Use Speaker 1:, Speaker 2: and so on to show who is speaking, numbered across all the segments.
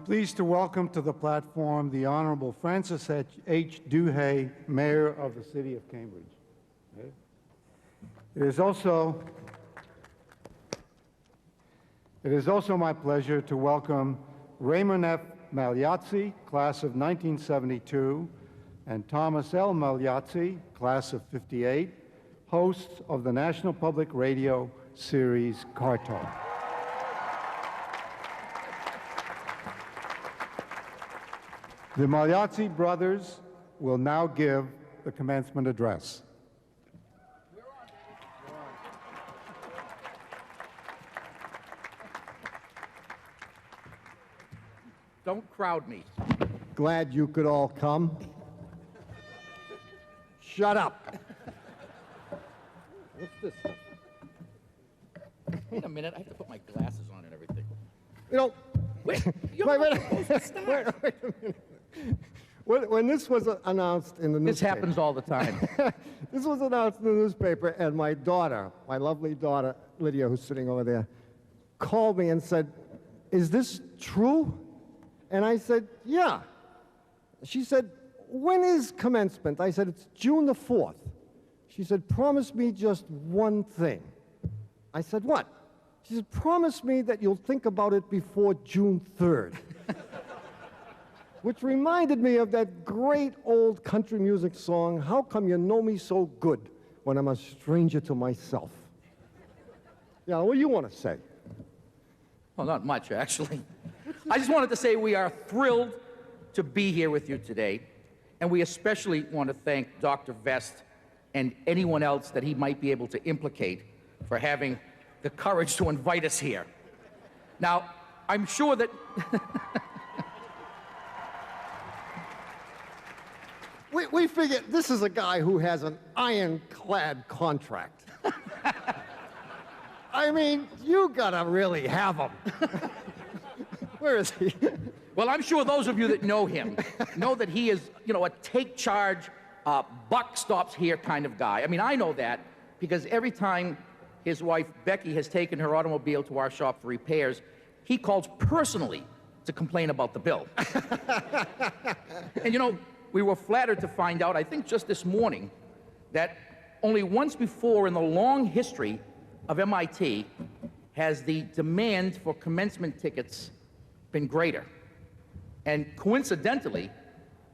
Speaker 1: pleased to welcome to the platform the Honorable Francis H. Duhay, Mayor of the City of Cambridge. It is also my pleasure to welcome Raymond F. Magliozzi, class of 1972, and Thomas L. Magliozzi, class of 58, hosts of the National Public Radio series Car Talk. The Magliozzi brothers will now give the commencement address.
Speaker 2: Don't crowd me.
Speaker 3: Glad you could all come. Shut up.
Speaker 2: What's this stuff? Wait a minute, I have to put my glasses on and everything.
Speaker 3: You know,
Speaker 2: Wait,
Speaker 3: wait a minute. When this was announced in the newspaper...
Speaker 2: This happens all the time.
Speaker 3: This was announced in the newspaper, and my daughter, my lovely daughter, Lydia, who's sitting over there, called me and said, "Is this true?" And I said, "Yeah." She said, "When is commencement?" I said, "It's June the 4th. She said, "Promise me just one thing." I said, "What?" She said, "Promise me that you'll think about it before June 3rd. Which reminded me of that great old country music song, "How Come You Know Me So Good When I'm a Stranger to Myself." Yeah, what do you want to say?
Speaker 2: Well, not much, actually. I just wanted to say we are thrilled to be here with you today, and we especially want to thank Dr. Vest and anyone else that he might be able to implicate for having the courage to invite us here. Now, I'm sure that...
Speaker 3: We figured this is a guy who has an ironclad contract. I mean, you gotta really have him. Where is he?
Speaker 2: Well, I'm sure those of you that know him know that he is, a take charge, buck stops here kind of guy. I mean, I know that because every time his wife, Becky, has taken her automobile to our shop for repairs, he calls personally to complain about the bill. And we were flattered to find out, I think just this morning, that only once before in the long history of MIT has the demand for commencement tickets been greater. And coincidentally,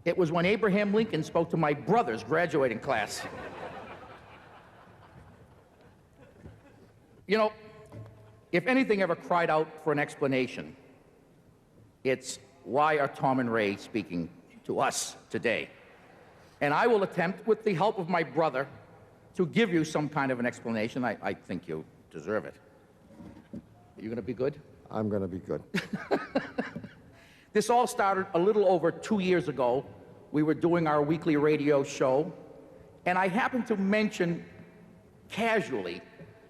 Speaker 2: it was when Abraham Lincoln spoke to my brother's graduating class. If anything ever cried out for an explanation, it's why are Tom and Ray speaking to us today? And I will attempt, with the help of my brother, to give you some kind of an explanation. I think you deserve it. Are you going to be good?
Speaker 3: I'm going to be good.
Speaker 2: This all started a little over 2 years ago. We were doing our weekly radio show, and I happened to mention casually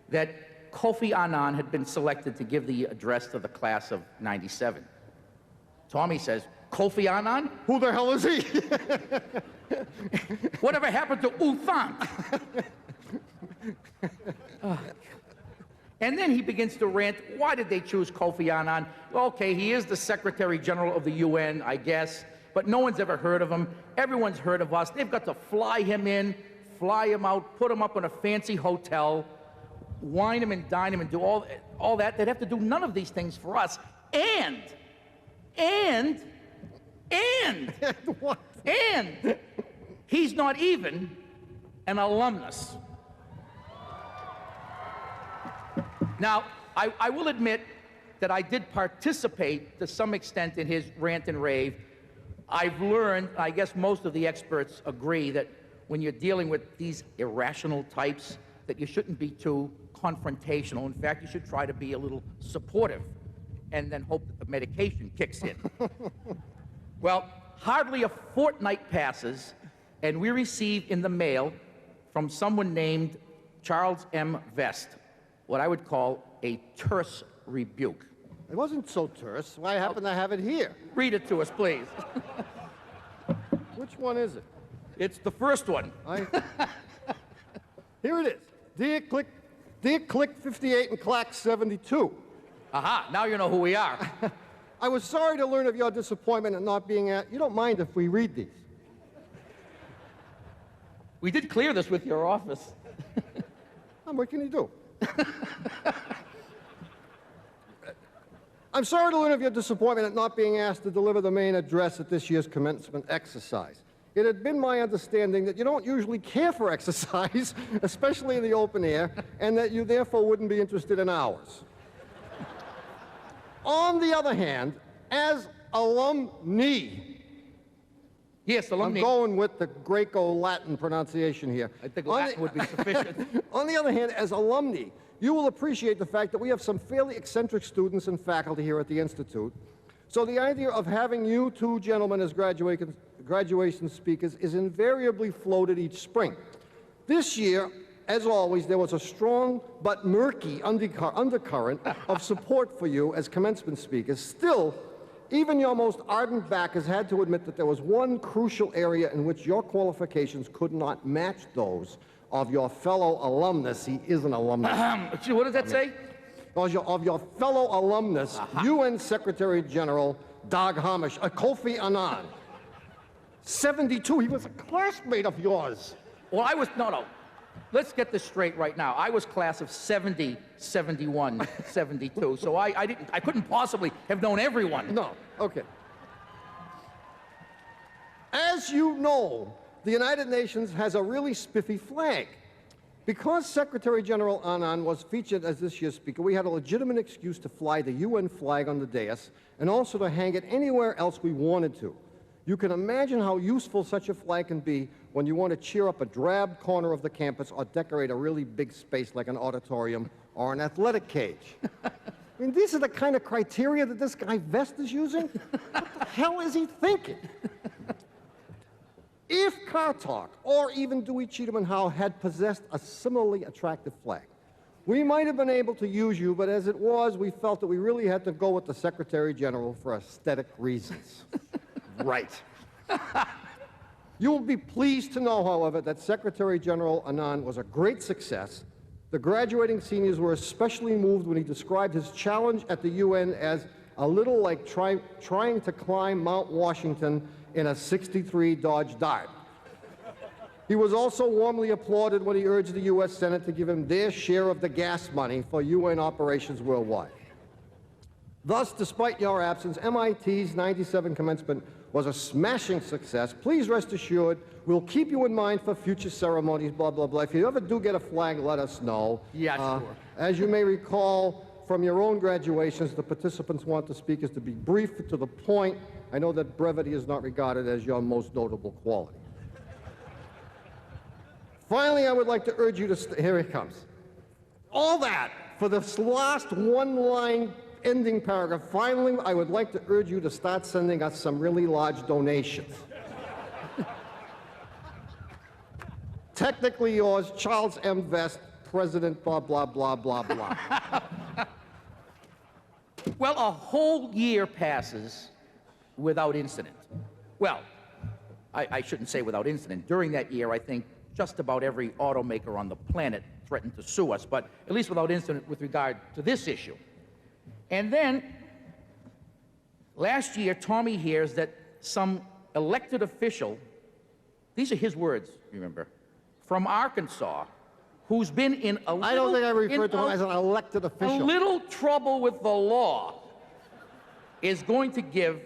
Speaker 2: that Kofi Annan had been selected to give the address to the class of '97. Tommy says, "Kofi Annan?
Speaker 3: Who the hell is he?"
Speaker 2: Whatever happened to Uthang? And then he begins to rant, why did they choose Kofi Annan? Okay, he is the Secretary General of the UN, I guess, but no one's ever heard of him. Everyone's heard of us. They've got to fly him in, fly him out, put him up in a fancy hotel, wine him and dine him and do all that. They'd have to do none of these things for us. And
Speaker 3: What?
Speaker 2: And he's not even an alumnus. Now, I will admit that I did participate to some extent in his rant and rave. I've learned, I guess most of the experts agree, that when you're dealing with these irrational types, that you shouldn't be too confrontational. In fact, you should try to be a little supportive and then hope that the medication kicks in. Well, hardly a fortnight passes, and we receive in the mail from someone named Charles M. Vest what I would call a terse rebuke.
Speaker 3: It wasn't so terse. Why happen to have it here?
Speaker 2: Read it to us, please.
Speaker 3: Which one is it?
Speaker 2: It's the first one.
Speaker 3: Here it is. Dear Click 58 and Clack 72.
Speaker 2: Aha, now you know who we are.
Speaker 3: I was sorry to learn of your disappointment at not being at. You don't mind if we read these?
Speaker 2: We did clear this with your office.
Speaker 3: What can you do? I'm sorry to learn of your disappointment at not being asked to deliver the main address at this year's commencement exercise. It had been my understanding that you don't usually care for exercise, especially in the open air, and that you therefore wouldn't be interested in ours. On the other hand, as alumni,
Speaker 2: Yes, alumni.
Speaker 3: I'm going with the Greco-Latin pronunciation here.
Speaker 2: I think Latin would be sufficient.
Speaker 3: On the other hand, as alumni, you will appreciate the fact that we have some fairly eccentric students and faculty here at the Institute. So the idea of having you two gentlemen as graduation speakers is invariably floated each spring. This year, as always, there was a strong but murky undercurrent of support for you as commencement speakers. Still, even your most ardent backers had to admit that there was one crucial area in which your qualifications could not match those of your fellow alumnus. He is an alumnus.
Speaker 2: What does that say?
Speaker 3: Of your fellow alumnus, UN Secretary General Dag Hammarskjöld, Kofi Annan. 72, he was a classmate of yours.
Speaker 2: Well, I was, no. Let's get this straight right now. I was class of 70, 71, 72, so I couldn't possibly have known everyone.
Speaker 3: No, okay. As you know, the United Nations has a really spiffy flag. Because Secretary General Annan was featured as this year's speaker, we had a legitimate excuse to fly the UN flag on the dais and also to hang it anywhere else we wanted to. You can imagine how useful such a flag can be when you want to cheer up a drab corner of the campus or decorate a really big space like an auditorium or an athletic cage. I mean, these are the kind of criteria that this guy Vest is using? What the hell is he thinking? If Kartok or even Dewey Cheatham and Howe had possessed a similarly attractive flag, we might have been able to use you, but as it was, we felt that we really had to go with the Secretary General for aesthetic reasons. Right. You will be pleased to know, however, that Secretary General Annan was a great success. The graduating seniors were especially moved when he described his challenge at the UN as a little like trying to climb Mount Washington in a '63 Dodge Dart. He was also warmly applauded when he urged the U.S. Senate to give him their share of the gas money for UN operations worldwide. Thus, despite your absence, MIT's '97 commencement was a smashing success. Please rest assured, we'll keep you in mind for future ceremonies, blah, blah, blah. If you ever do get a flag, let us know.
Speaker 2: Yeah, sure.
Speaker 3: As you may recall from your own graduations, the participants want the speakers to be brief, to the point. I know that brevity is not regarded as your most notable quality. Finally, I would like to urge you to, here it comes. All that for this last one-line ending paragraph. Finally, I would like to urge you to start sending us some really large donations. Technically yours, Charles M. Vest, President, blah, blah, blah, blah, blah.
Speaker 2: Well, a whole year passes without incident. Well, I shouldn't say without incident. During that year, I think just about every automaker on the planet threatened to sue us, but at least without incident with regard to this issue. And then, last year, Tommy hears that some elected official, these are his words, remember, from Arkansas, who's been in a little...
Speaker 3: I don't think I referred to him as an elected official.
Speaker 2: A little trouble with the law, is going to give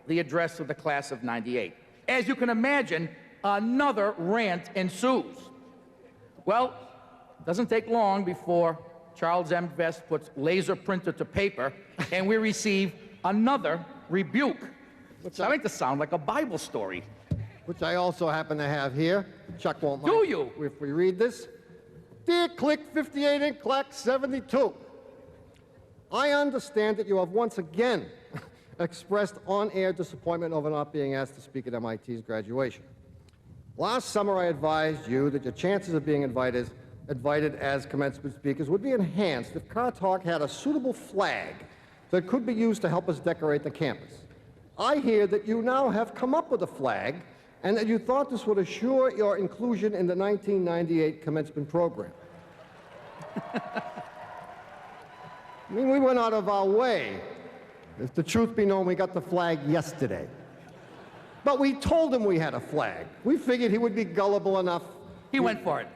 Speaker 2: the address of the class of '98. As you can imagine, another rant ensues. Well, it doesn't take long before Charles M. Vest puts laser printer to paper, and we receive another rebuke. It's starting to sound like a Bible story.
Speaker 3: Which I also happen to have here. Chuck won't mind.
Speaker 2: Do you?
Speaker 3: If we read this. Dear Click 58 and Clack 72, I understand that you have once again expressed on-air disappointment over not being asked to speak at MIT's graduation. Last summer, I advised you that your chances of being invited as commencement speakers would be enhanced if Kartok had a suitable flag that could be used to help us decorate the campus. I hear that you now have come up with a flag and that you thought this would assure your inclusion in the 1998 commencement program. I mean, we went out of our way If the truth be known, we got the flag yesterday. But we told him we had a flag. We figured he would be gullible enough.
Speaker 2: He went for it.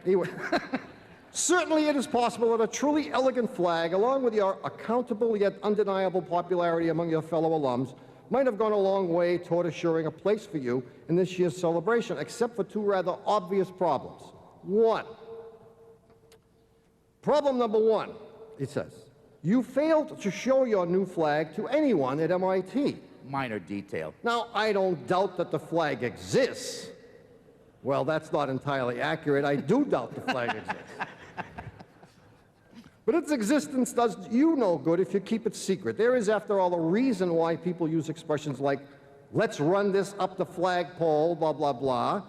Speaker 3: Certainly it is possible that a truly elegant flag, along with your accountable yet undeniable popularity among your fellow alums, might have gone a long way toward assuring a place for you in this year's celebration, except for two rather obvious problems. One, problem number one, it says, you failed to show your new flag to anyone at MIT.
Speaker 2: Minor detail.
Speaker 3: Now, I don't doubt that the flag exists. Well, that's not entirely accurate. I do doubt the flag exists. But its existence does you no good if you keep it secret. There is, after all, a reason why people use expressions like, let's run this up the flagpole, blah, blah, blah.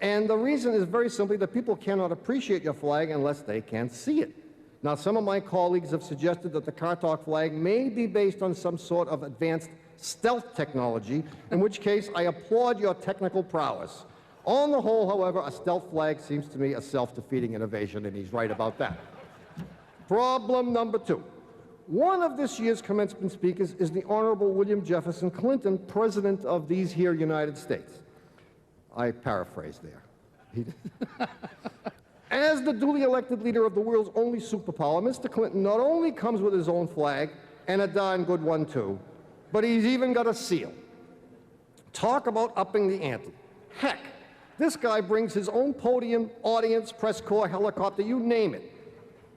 Speaker 3: And the reason is very simply that people cannot appreciate your flag unless they can see it. Now, some of my colleagues have suggested that the Kartok flag may be based on some sort of advanced stealth technology, in which case I applaud your technical prowess. On the whole, however, a stealth flag seems to me a self-defeating innovation, and he's right about that. Problem number two. One of this year's commencement speakers is the Honorable William Jefferson Clinton, President of these here United States. I paraphrase there. As the duly elected leader of the world's only superpower, Mr. Clinton not only comes with his own flag, and a darn good one too, but he's even got a seal. Talk about upping the ante. Heck, this guy brings his own podium, audience, press corps, helicopter, you name it.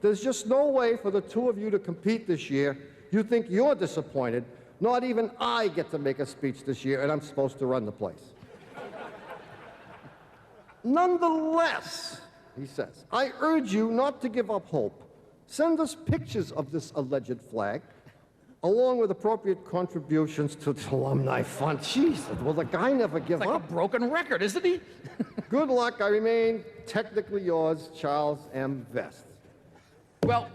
Speaker 3: There's just no way for the two of you to compete this year. You think you're disappointed. Not even I get to make a speech this year, and I'm supposed to run the place. Nonetheless, he says, I urge you not to give up hope. Send us pictures of this alleged flag, along with appropriate contributions to the alumni fund. Jesus, will the guy never give
Speaker 2: It's like
Speaker 3: up?
Speaker 2: a broken record, isn't he?
Speaker 3: Good luck. I remain technically yours, Charles M. Vest.
Speaker 2: Well,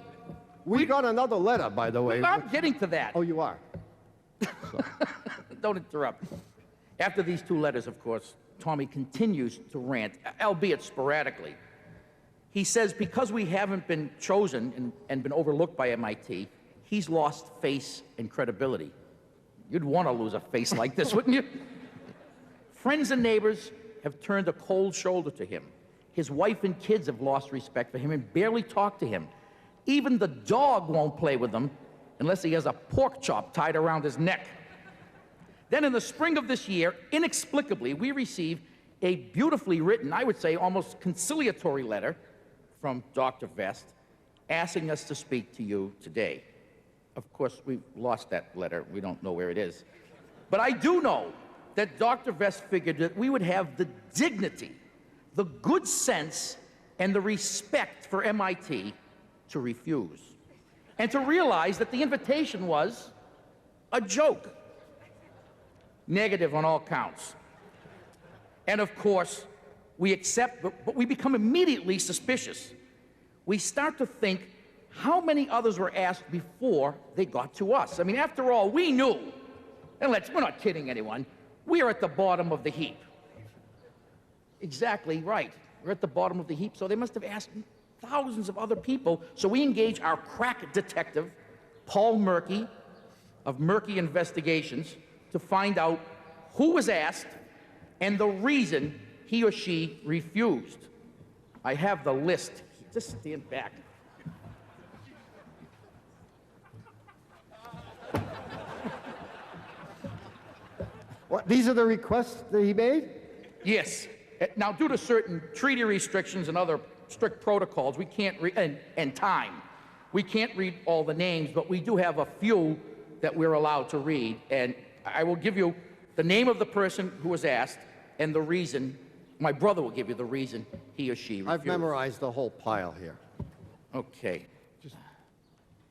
Speaker 3: We got another letter, by the way.
Speaker 2: I'm getting to that.
Speaker 3: Oh, you are?
Speaker 2: Don't interrupt. After these two letters, of course, Tommy continues to rant, albeit sporadically. He says because we haven't been chosen and been overlooked by MIT, he's lost face and credibility. You'd want to lose a face like this, wouldn't you? Friends and neighbors have turned a cold shoulder to him. His wife and kids have lost respect for him and barely talk to him. Even the dog won't play with him unless he has a pork chop tied around his neck. Then in the spring of this year, inexplicably, we receive a beautifully written, I would say almost conciliatory letter from Dr. Vest asking us to speak to you today. Of course, we've lost that letter. We don't know where it is. But I do know that Dr. Vest figured that we would have the dignity, the good sense, and the respect for MIT to refuse, and to realize that the invitation was a joke. Negative on all counts. And of course, we accept, but we become immediately suspicious. We start to think how many others were asked before they got to us. I mean, after all, we knew, and we're not kidding anyone, we are at the bottom of the heap. Exactly right. We're at the bottom of the heap, so they must have asked thousands of other people. So we engage our crack detective, Paul Murky, of Murky Investigations, to find out who was asked and the reason he or she refused. I have the list. Just stand back.
Speaker 3: What, these are the requests that he made?
Speaker 2: Yes. Now, due to certain treaty restrictions and other strict protocols, we can't read, and time, we can't read all the names, but we do have a few that we're allowed to read. And I will give you the name of the person who was asked and the reason. My brother will give you the reason he or she refused.
Speaker 3: I've memorized the whole pile here.
Speaker 2: Okay.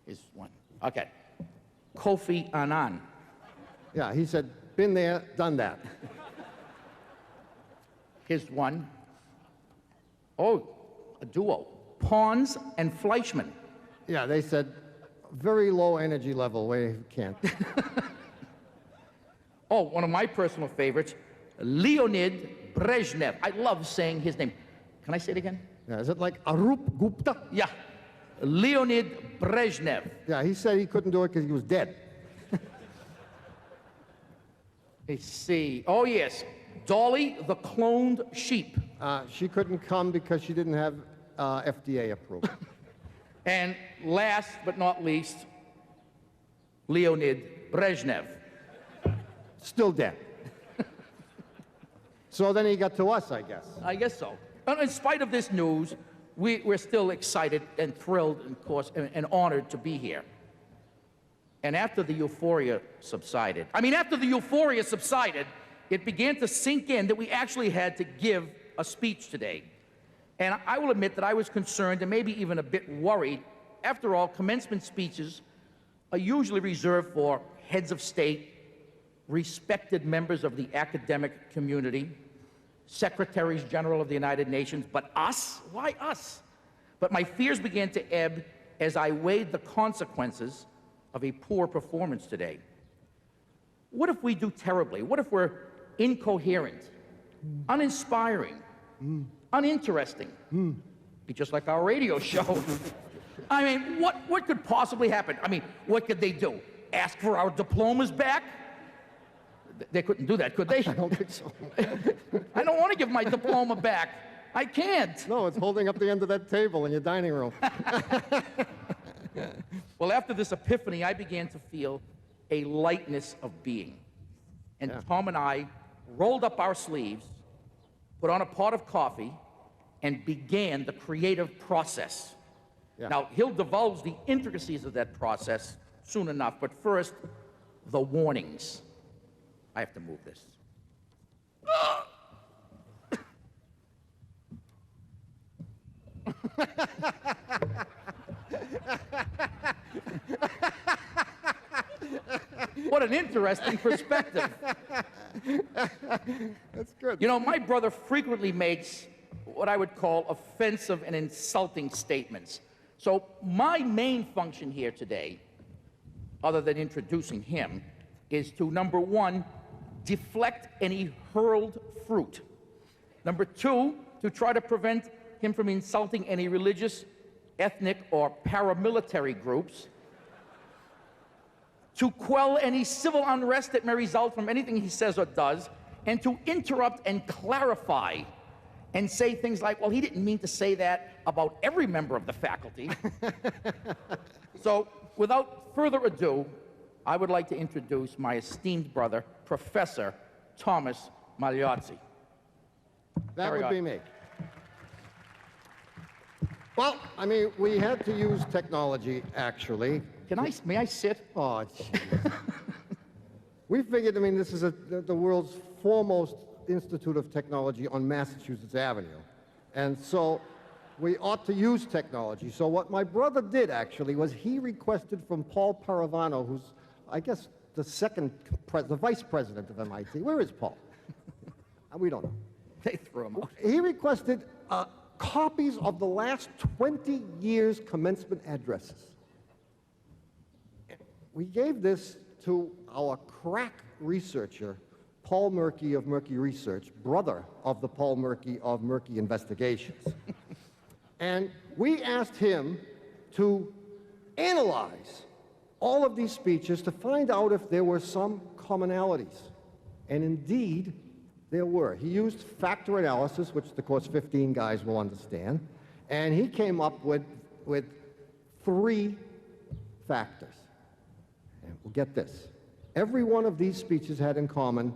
Speaker 2: Here's one. Okay. Kofi Annan.
Speaker 3: Yeah, he said, been there, done that.
Speaker 2: Here's one. Oh, a duo. Pons and Fleischmann.
Speaker 3: Yeah, they said, very low energy level, we can't.
Speaker 2: Oh, one of my personal favorites, Leonid Brezhnev. I love saying his name. Can I say it again?
Speaker 3: Yeah, is it like Arup Gupta?
Speaker 2: Yeah, Leonid Brezhnev.
Speaker 3: Yeah, he said he couldn't do it because he was dead.
Speaker 2: Let's see. Oh, yes. Dolly the cloned sheep.
Speaker 3: She couldn't come because she didn't have FDA approval.
Speaker 2: And last but not least, Leonid Brezhnev.
Speaker 3: Still dead. So then he got to us, I guess.
Speaker 2: I guess so. And in spite of this news, we're still excited and thrilled, and of course, and honored to be here. And after the euphoria subsided, it began to sink in that we actually had to give a speech today. And I will admit that I was concerned and maybe even a bit worried. After all, commencement speeches are usually reserved for heads of state, respected members of the academic community, secretaries general of the United Nations. But us? Why us? But my fears began to ebb as I weighed the consequences of a poor performance today. What if we do terribly? What if we're incoherent, uninspiring, uninteresting? Be just like our radio show. I mean, what could possibly happen? I mean, what could they do? Ask for our diplomas back? They couldn't do that, could they?
Speaker 3: I don't think so.
Speaker 2: I don't want to give my diploma back. I can't.
Speaker 3: No, it's holding up the end of that table in your dining room.
Speaker 2: Well, after this epiphany, I began to feel a lightness of being. And Tom and I rolled up our sleeves, put on a pot of coffee, and began the creative process. Now, he'll divulge the intricacies of that process soon enough, but first, the warnings. I have to move this. What an interesting perspective.
Speaker 3: That's good.
Speaker 2: You know, my brother frequently makes what I would call offensive and insulting statements. So my main function here today, other than introducing him, is to, number one, deflect any hurled fruit. Number two, to try to prevent him from insulting any religious, ethnic, or paramilitary groups. To quell any civil unrest that may result from anything he says or does, and to interrupt and clarify and say things like, well, he didn't mean to say that about every member of the faculty. So, without further ado, I would like to introduce my esteemed brother, Professor Thomas Magliozzi.
Speaker 3: That
Speaker 2: Very
Speaker 3: would be
Speaker 2: odd.
Speaker 3: me. Well, I mean, we had to use technology, actually.
Speaker 2: May I sit?
Speaker 3: Oh, jeez. We figured, I mean, this is the world's foremost institute of technology on Massachusetts Avenue. And so we ought to use technology. So what my brother did, actually, was he requested from Paul Paravano, who's, I guess, the vice president of MIT. Where is Paul? We don't know.
Speaker 2: They threw him out.
Speaker 3: He requested copies of the last 20 years' commencement addresses. We gave this to our crack researcher, Paul Murky of Murky Research, brother of the Paul Murky of Murky Investigations. And we asked him to analyze all of these speeches to find out if there were some commonalities. And indeed, there were. He used factor analysis, which of course 15 guys will understand, and he came up with 3 factors. And we'll get this. Every one of these speeches had in common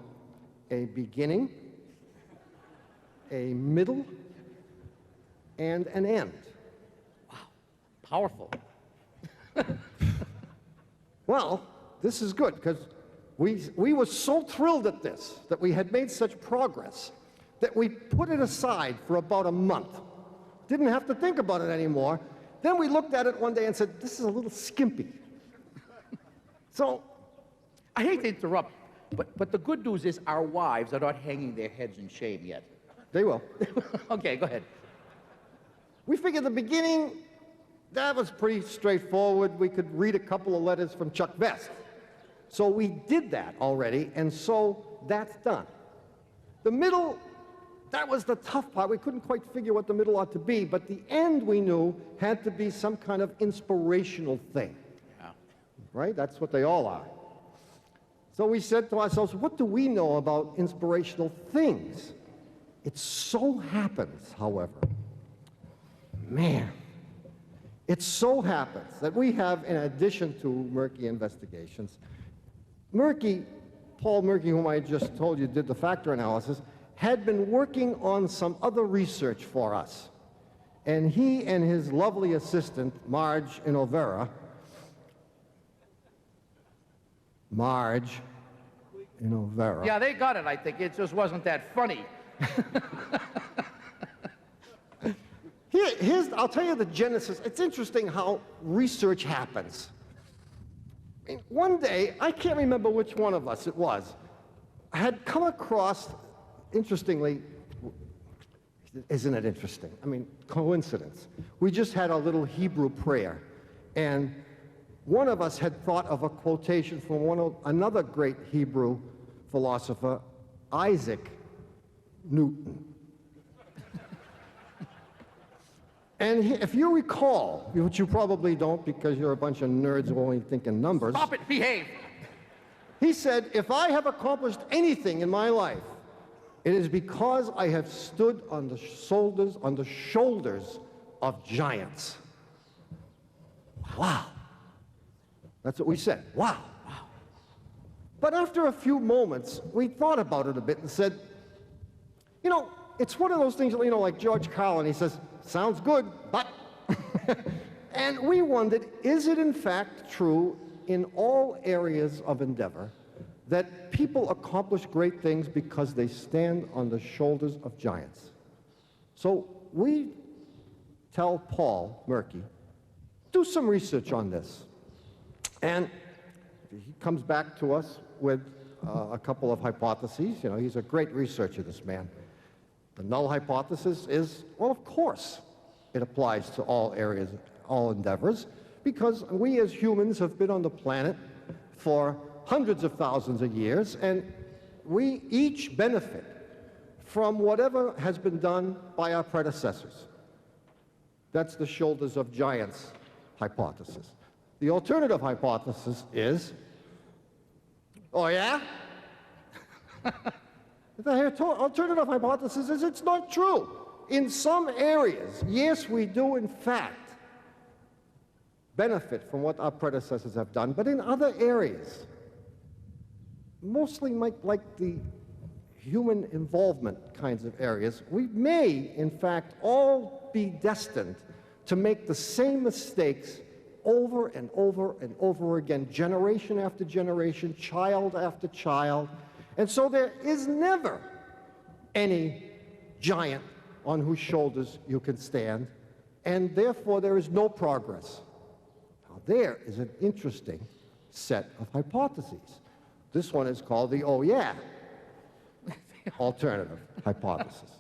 Speaker 3: a beginning, a middle, and an end.
Speaker 2: Wow, powerful.
Speaker 3: Well, this is good, because we were so thrilled at this, that we had made such progress, that we put it aside for about a month. Didn't have to think about it anymore. Then we looked at it one day and said, this is a little skimpy. So,
Speaker 2: I hate to interrupt, but the good news is our wives are not hanging their heads in shame yet.
Speaker 3: they will.
Speaker 2: Okay, go ahead.
Speaker 3: We figured the beginning, that was pretty straightforward. We could read a couple of letters from Chuck Vest. So we did that already, and so that's done. The middle, that was the tough part. We couldn't quite figure what the middle ought to be, but the end, we knew, had to be some kind of inspirational thing.
Speaker 2: Yeah.
Speaker 3: Right? That's what they all are. So we said to ourselves, what do we know about inspirational things? It so happens, however, man, it so happens that we have, in addition to Murky investigations, Paul Murky, whom I just told you did the factor analysis, had been working on some other research for us. And he and his lovely assistant, Marge Inovera,
Speaker 2: Yeah, they got it, I think. It just wasn't that funny.
Speaker 3: I'll tell you the genesis. It's interesting how research happens. I mean, one day, I can't remember which one of us it was, had come across, interestingly, isn't it interesting? I mean, coincidence. We just had a little Hebrew prayer, and one of us had thought of a quotation from another great Hebrew philosopher, Isaac Newton. And if you recall, which you probably don't because you're a bunch of nerds who only think in numbers.
Speaker 2: Stop it, behave.
Speaker 3: He said, if I have accomplished anything in my life, it is because I have stood on the shoulders of giants. Wow. That's what we said. Wow. But after a few moments, we thought about it a bit and said, you know, it's one of those things, you know, like George Carlin, he says, sounds good, but... And we wondered, is it in fact true in all areas of endeavor that people accomplish great things because they stand on the shoulders of giants? So we tell Paul Murky, do some research on this. And he comes back to us with a couple of hypotheses. You know, he's a great researcher, this man. The null hypothesis is, well, of course, it applies to all areas, all endeavors, because we as humans have been on the planet for hundreds of thousands of years, and we each benefit from whatever has been done by our predecessors. That's the shoulders of giants hypothesis. The alternative hypothesis is, oh yeah? The alternative hypothesis is it's not true. In some areas, yes, we do in fact benefit from what our predecessors have done, but in other areas, mostly like the human involvement kinds of areas, we may, in fact, all be destined to make the same mistakes over and over and over again, generation after generation, child after child. And so there is never any giant on whose shoulders you can stand, and therefore there is no progress. Now there is an interesting set of hypotheses. This one is called the oh yeah alternative hypothesis.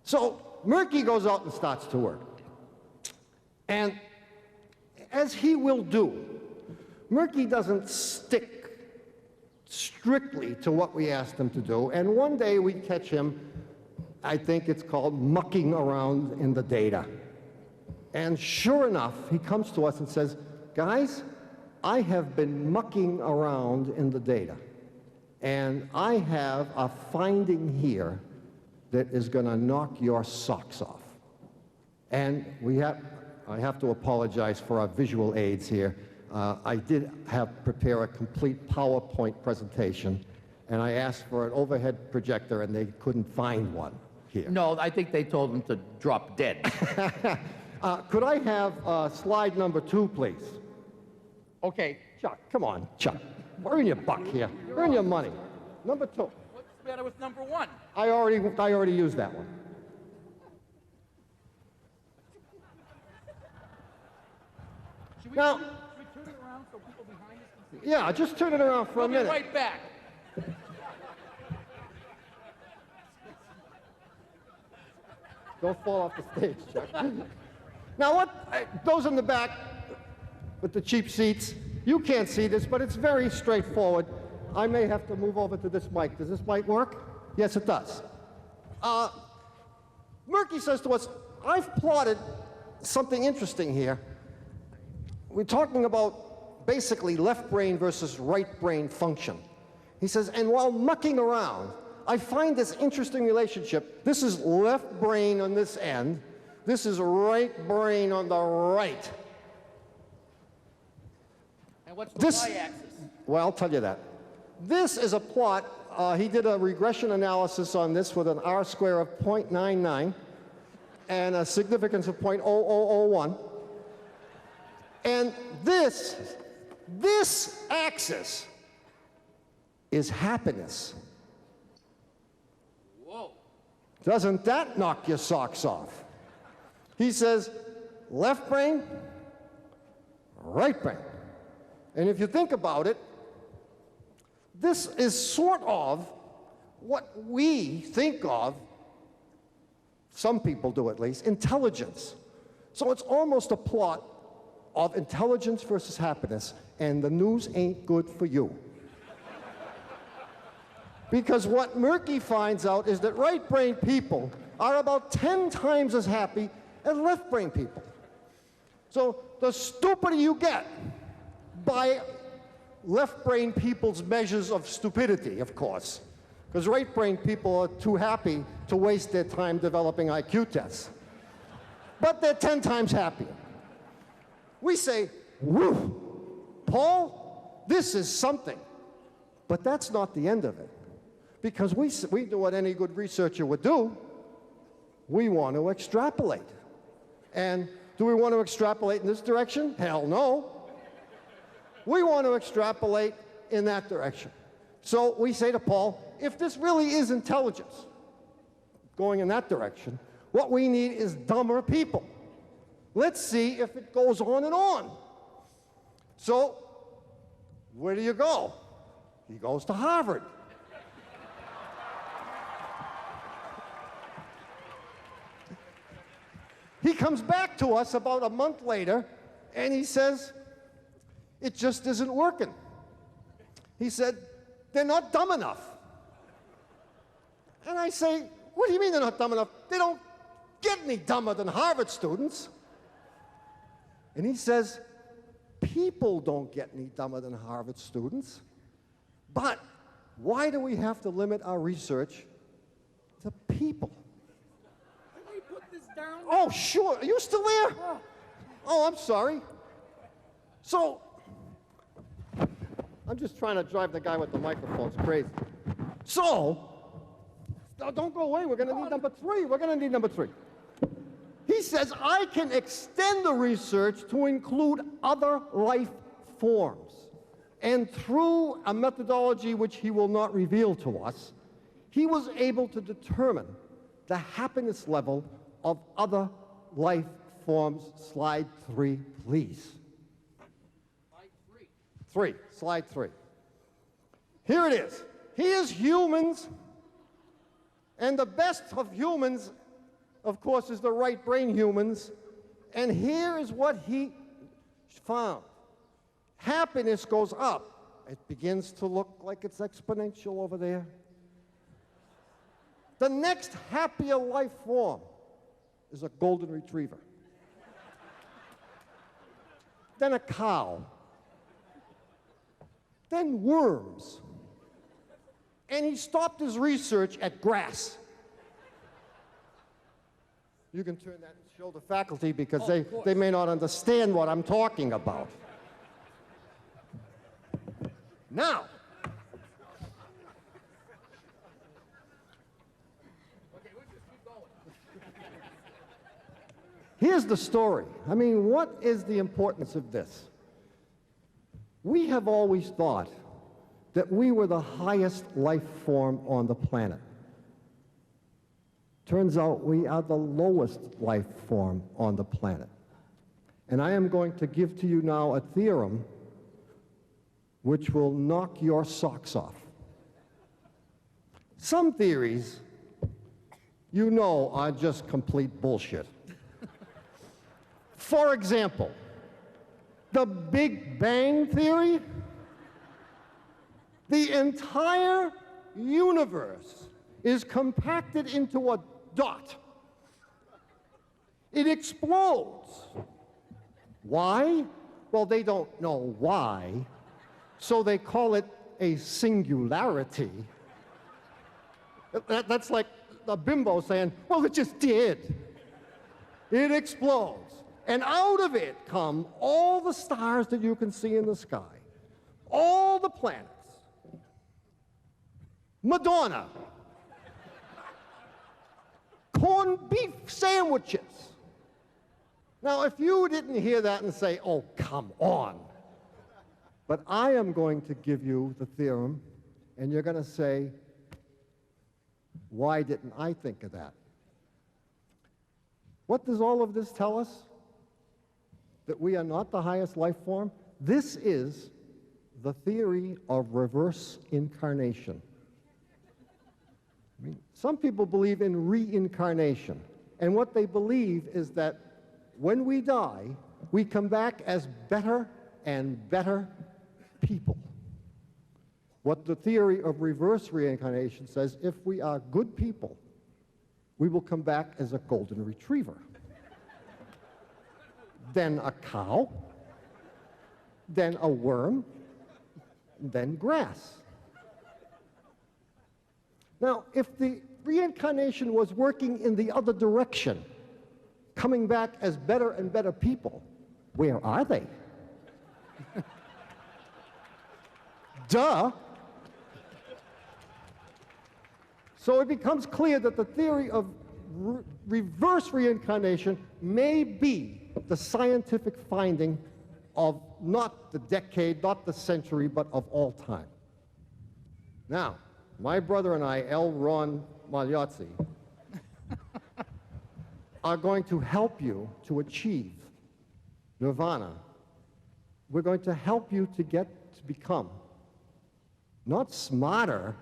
Speaker 3: So Murky goes out and starts to work. And as he will do, Murky doesn't stick strictly to what we asked him to do, and one day we catch him, I think it's called mucking around in the data. And sure enough, he comes to us and says, guys, I have been mucking around in the data, and I have a finding here that is going to knock your socks off. And I have to apologize for our visual aids here. I did prepare a complete PowerPoint presentation, and I asked for an overhead projector, and they couldn't find one here.
Speaker 2: No, I think they told him to drop dead.
Speaker 3: Could I have slide number 2, please?
Speaker 2: Okay.
Speaker 3: Chuck, come on, Chuck. Earn your buck here. Earn your money. Number 2.
Speaker 2: What's the matter with number 1?
Speaker 3: I already used that one.
Speaker 2: Should we
Speaker 3: Now,
Speaker 2: turn it around so people behind us can see?
Speaker 3: yeah, just turn it around for a
Speaker 2: We'll be
Speaker 3: minute.
Speaker 2: right back.
Speaker 3: Don't fall off the stage, Chuck. Now, those in the back with the cheap seats, you can't see this, but it's very straightforward. I may have to move over to this mic. Does this mic work? Yes, it does. Murky says to us, I've plotted something interesting here. We're talking about basically left brain versus right brain function. He says, and while mucking around, I find this interesting relationship. This is left brain on this end. This is right brain on the right.
Speaker 2: And what's the y-axis?
Speaker 3: Well, I'll tell you that. This is a plot. He did a regression analysis on this with an R-square of 0.99 and a significance of 0.0001. And this axis is happiness.
Speaker 2: Whoa.
Speaker 3: Doesn't that knock your socks off? He says, left brain, right brain. And if you think about it, this is sort of what we think of, some people do at least, intelligence. So it's almost a plot of intelligence versus happiness, and the news ain't good for you. Because what Murky finds out is that right brain people are about 10 times as happy as left brain people. So the stupider you get by left brain people's measures of stupidity, of course, because right brain people are too happy to waste their time developing IQ tests. But they're 10 times happier. We say, woo, Paul, this is something. But that's not the end of it. Because we do what any good researcher would do. We want to extrapolate. And do we want to extrapolate in this direction? Hell no. We want to extrapolate in that direction. So we say to Paul, if this really is intelligence going in that direction, what we need is dumber people. Let's see if it goes on and on. So where do you go? He goes to Harvard. He comes back to us about a month later, and he says, it just isn't working. He said, they're not dumb enough. And I say, what do you mean they're not dumb enough? They don't get any dumber than Harvard students. And he says, people don't get any dumber than Harvard students. But why do we have to limit our research to people?
Speaker 2: Can we put this down?
Speaker 3: Oh, sure. Are you still there? Oh, I'm sorry. So, I'm just trying to drive the guy with the microphones crazy. So, don't go away. We're going to need number three. We're going to need number three. He says, I can extend the research to include other life forms. And through a methodology which he will not reveal to us, he was able to determine the happiness level of other life forms. Slide 3, please. Slide 3. Here it is. Here's humans, and the best of humans, of course, is the right brain humans. And here is what he found. Happiness goes up. It begins to look like it's exponential over there. The next happier life form is a golden retriever. Then a cow. Then worms. And he stopped his research at grass. You can turn that and show the faculty because they may not understand what I'm talking about. Now, here's the story. I mean, what is the importance of this? We have always thought that we were the highest life form on the planet. Turns out we are the lowest life form on the planet. And I am going to give to you now a theorem which will knock your socks off. Some theories, you know, are just complete bullshit. For example, the Big Bang Theory. The entire universe is compacted into a dot. It explodes. Why? Well, they don't know why, so they call it a singularity. That's like a bimbo saying, well, it just did. It explodes. And out of it come all the stars that you can see in the sky, all the planets, Madonna, corned beef sandwiches. Now, if you didn't hear that and say, oh, come on, but I am going to give you the theorem, and you're going to say, why didn't I think of that? What does all of this tell us? That we are not the highest life form? This is the theory of reverse incarnation. I mean, some people believe in reincarnation, and what they believe is that when we die, we come back as better and better people. What the theory of reverse reincarnation says, if we are good people, we will come back as a golden retriever, then a cow, then a worm, then grass. Now, if the reincarnation was working in the other direction, coming back as better and better people, where are they? Duh! So it becomes clear that the theory of reverse reincarnation may be the scientific finding of not the decade, not the century, but of all time. Now, my brother and I, L. Ron Magliozzi, are going to help you to achieve nirvana. We're going to help you to become not smarter.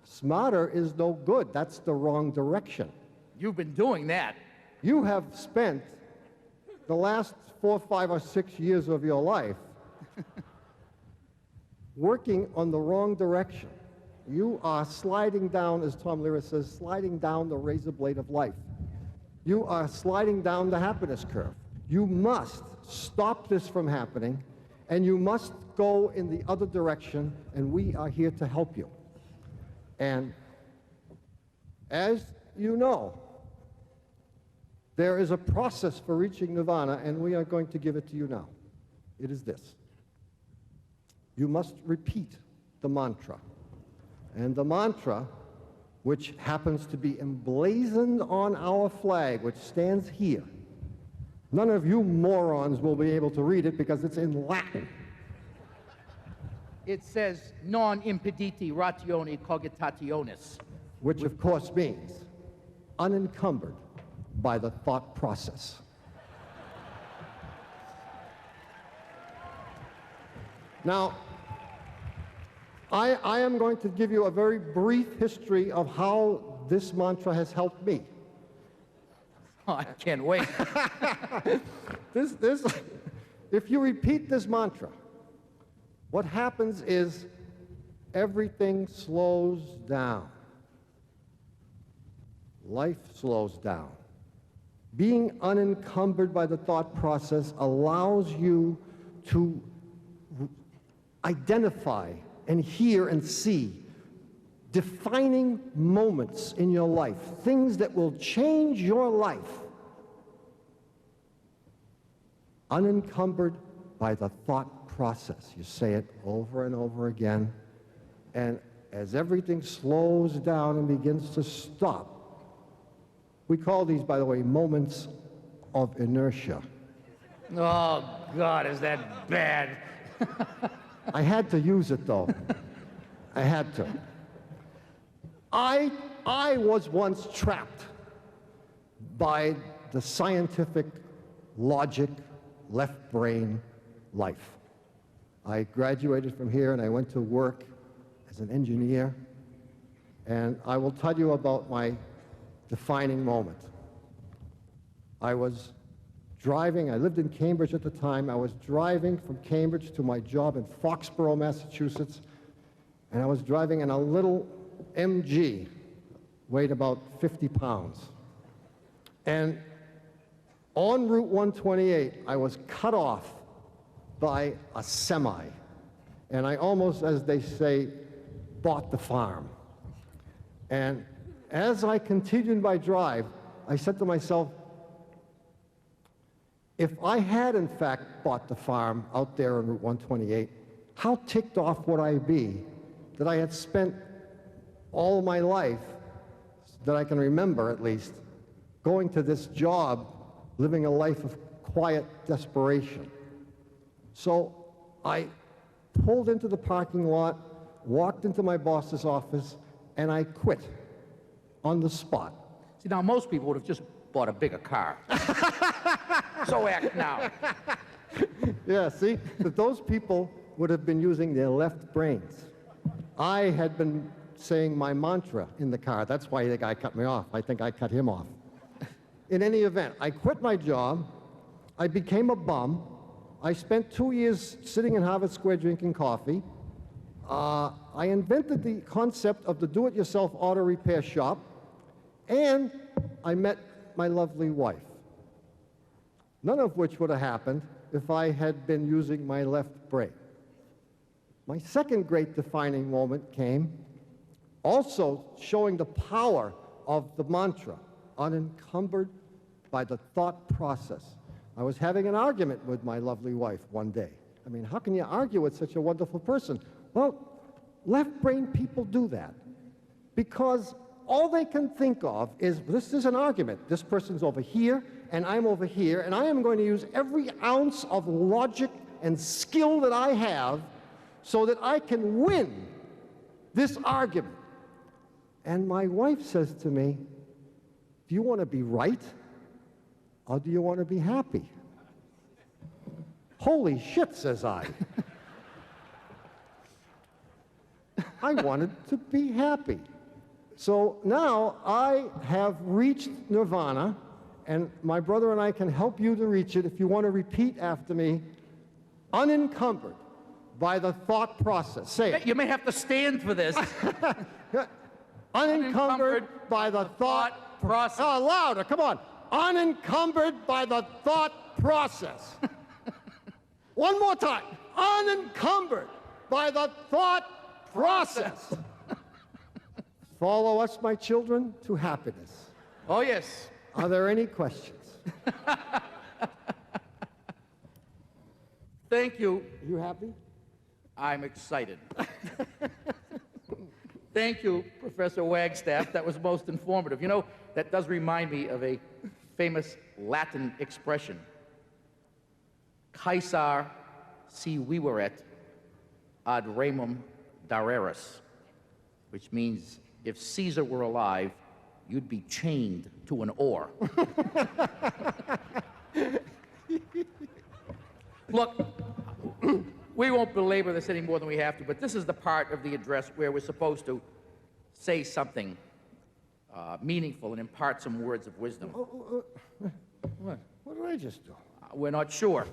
Speaker 3: Smarter is no good. That's the wrong direction.
Speaker 2: You've been doing that.
Speaker 3: You have spent the last 4, 5, or 6 years of your life working on the wrong direction. You are sliding down, as Tom Lehrer says, sliding down the razor blade of life. You are sliding down the happiness curve. You must stop this from happening, and you must go in the other direction, and we are here to help you. And as you know, there is a process for reaching nirvana, and we are going to give it to you now. It is this. You must repeat the mantra. And the mantra, which happens to be emblazoned on our flag, which stands here. None of you morons will be able to read it because it's in Latin.
Speaker 2: It says, non impediti ratione cogitationis.
Speaker 3: Which of course means unencumbered by the thought process. Now, I am going to give you a very brief history of how this mantra has helped me.
Speaker 2: Oh, I can't wait.
Speaker 3: If you repeat this mantra, what happens is everything slows down. Life slows down. Being unencumbered by the thought process allows you to identify and hear and see defining moments in your life, things that will change your life, unencumbered by the thought process. You say it over and over again, and as everything slows down and begins to stop, we call these, by the way, moments of inertia.
Speaker 2: Oh, God, is that bad?
Speaker 3: I had to use it, though. I had to. I was once trapped by the scientific logic, left brain life. I graduated from here and I went to work as an engineer, and I will tell you about my defining moment. I was driving, I lived in Cambridge at the time. I was driving from Cambridge to my job in Foxborough, Massachusetts, and I was driving in a little MG, weighed about 50 pounds. And on Route 128, I was cut off by a semi. And I almost, as they say, bought the farm. And as I continued my drive, I said to myself, if I had in fact bought the farm out there on Route 128, how ticked off would I be that I had spent all my life, that I can remember at least, going to this job, living a life of quiet desperation. So I pulled into the parking lot, walked into my boss's office, and I quit on the spot.
Speaker 2: See, now most people would have just bought a bigger car. So act now.
Speaker 3: Yeah, see, but those people would have been using their left brains. I had been saying my mantra in the car. That's why the guy cut me off. I think I cut him off. In any event, I quit my job. I became a bum. I spent 2 years sitting in Harvard Square drinking coffee. I invented the concept of the do-it-yourself auto repair shop, and I met my lovely wife. None of which would have happened if I had been using my left brain. My second great defining moment came also showing the power of the mantra, unencumbered by the thought process. I was having an argument with my lovely wife one day. I mean, how can you argue with such a wonderful person? Well, left-brain people do that because all they can think of is, this is an argument. This person's over here, and I'm over here, and I am going to use every ounce of logic and skill that I have so that I can win this argument. And my wife says to me, do you want to be right, or do you want to be happy? Holy shit, says I. I wanted to be happy. So now I have reached nirvana, and my brother and I can help you to reach it if you want to repeat after me, unencumbered by the thought process. Say it.
Speaker 2: You may have to stand for this.
Speaker 3: Unencumbered by the thought
Speaker 2: process.
Speaker 3: Oh, louder, come on. Unencumbered by the thought process. One more time. Unencumbered by the thought process. Follow us, my children, to happiness.
Speaker 2: Oh, yes.
Speaker 3: Are there any questions?
Speaker 2: Thank you.
Speaker 3: You happy?
Speaker 2: I'm excited. Thank you, Professor Wagstaff. That was most informative. You know, that does remind me of a famous Latin expression. Caesar si viveret ad remum dareris, which means if Caesar were alive, you'd be chained to an oar. Look, we won't belabor this any more than we have to, but this is the part of the address where we're supposed to say something meaningful and impart some words of wisdom.
Speaker 3: What did I just do?
Speaker 2: We're not sure.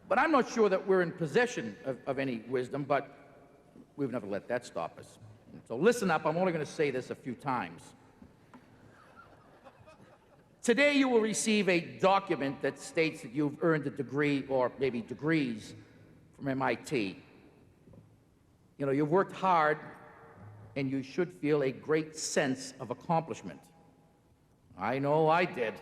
Speaker 2: But I'm not sure that we're in possession of any wisdom, but we've never let that stop us. So listen up, I'm only going to say this a few times. Today you will receive a document that states that you've earned a degree, or maybe degrees, from MIT. You know, you've worked hard, and you should feel a great sense of accomplishment. I know I did.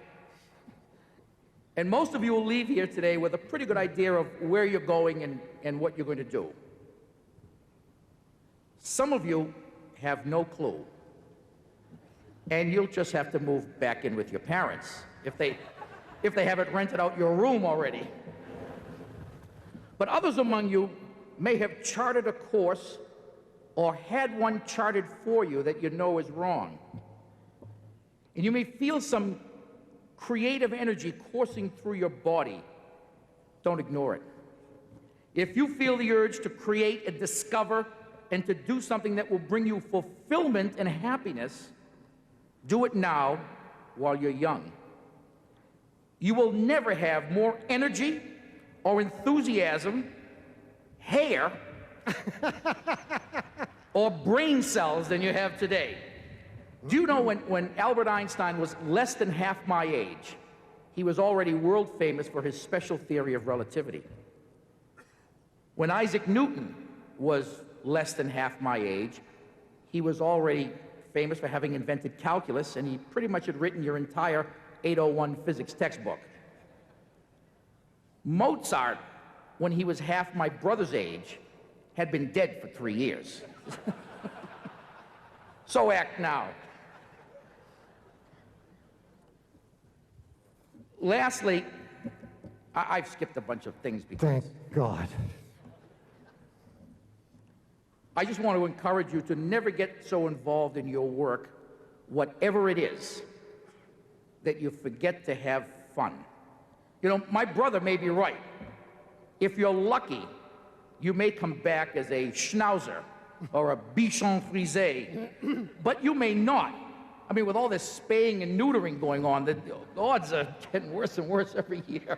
Speaker 2: And most of you will leave here today with a pretty good idea of where you're going and what you're going to do. Some of you have no clue. And you'll just have to move back in with your parents if they haven't rented out your room already. But others among you may have charted a course or had one charted for you that you know is wrong. And you may feel some creative energy coursing through your body. Don't ignore it. If you feel the urge to create and discover and to do something that will bring you fulfillment and happiness, do it now while you're young. You will never have more energy or enthusiasm, hair, or brain cells than you have today. Do you know when Albert Einstein was less than half my age, he was already world famous for his special theory of relativity? When Isaac Newton was less than half my age. He was already famous for having invented calculus, and he pretty much had written your entire 801 physics textbook. Mozart, when he was half my brother's age, had been dead for 3 years. So act now. Lastly, I've skipped a bunch of things because
Speaker 3: Thank God.
Speaker 2: I just want to encourage you to never get so involved in your work, whatever it is, that you forget to have fun. You know, my brother may be right. If you're lucky, you may come back as a schnauzer or a bichon frisé, but you may not. I mean, with all this spaying and neutering going on, the odds are getting worse and worse every year.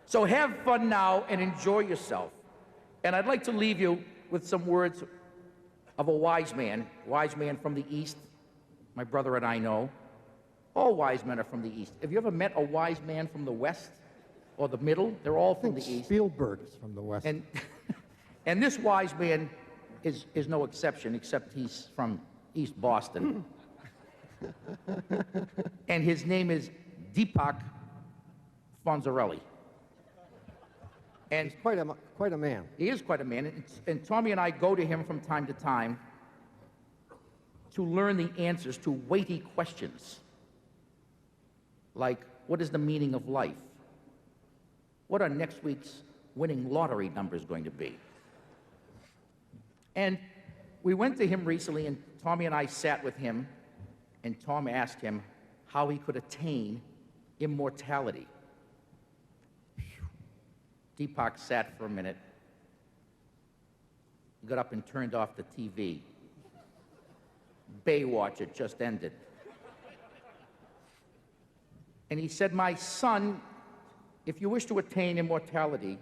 Speaker 2: So have fun now and enjoy yourself. And I'd like to leave you with some words of a wise man from the East. My brother and I know. All wise men are from the East. Have you ever met a wise man from the West or the Middle? They're all from the East.
Speaker 3: Spielberg is from the West.
Speaker 2: And this wise man is no exception, except he's from East Boston. And his name is Deepak Fonzarelli. And
Speaker 3: He's quite a man.
Speaker 2: he is quite a man. And Tommy and I go to him from time to time to learn the answers to weighty questions. Like, what is the meaning of life? What are next week's winning lottery numbers going to be? And we went to him recently, and Tommy and I sat with him, and Tom asked him how he could attain immortality. Deepak sat for a minute. He got up and turned off the TV. Baywatch had just ended. And he said, "My son, if you wish to attain immortality,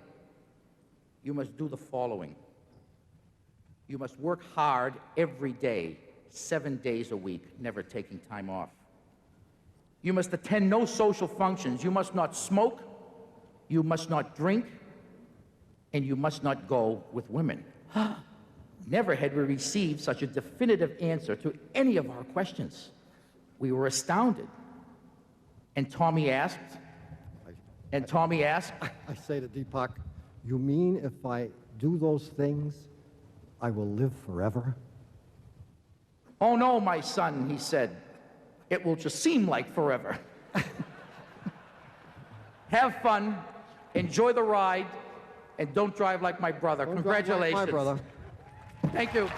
Speaker 2: you must do the following. You must work hard every day, 7 days a week, never taking time off. You must attend no social functions. You must not smoke. You must not drink. And you must not go with women." Never had we received such a definitive answer to any of our questions. We were astounded. And Tommy asked,
Speaker 3: I say to Deepak, you mean if I do those things, I will live forever?
Speaker 2: "Oh no, my son," he said, "it will just seem like forever." Have fun, enjoy the ride, and don't drive like my brother.
Speaker 3: Don't drive like
Speaker 2: Congratulations.
Speaker 3: my brother.
Speaker 2: Thank you.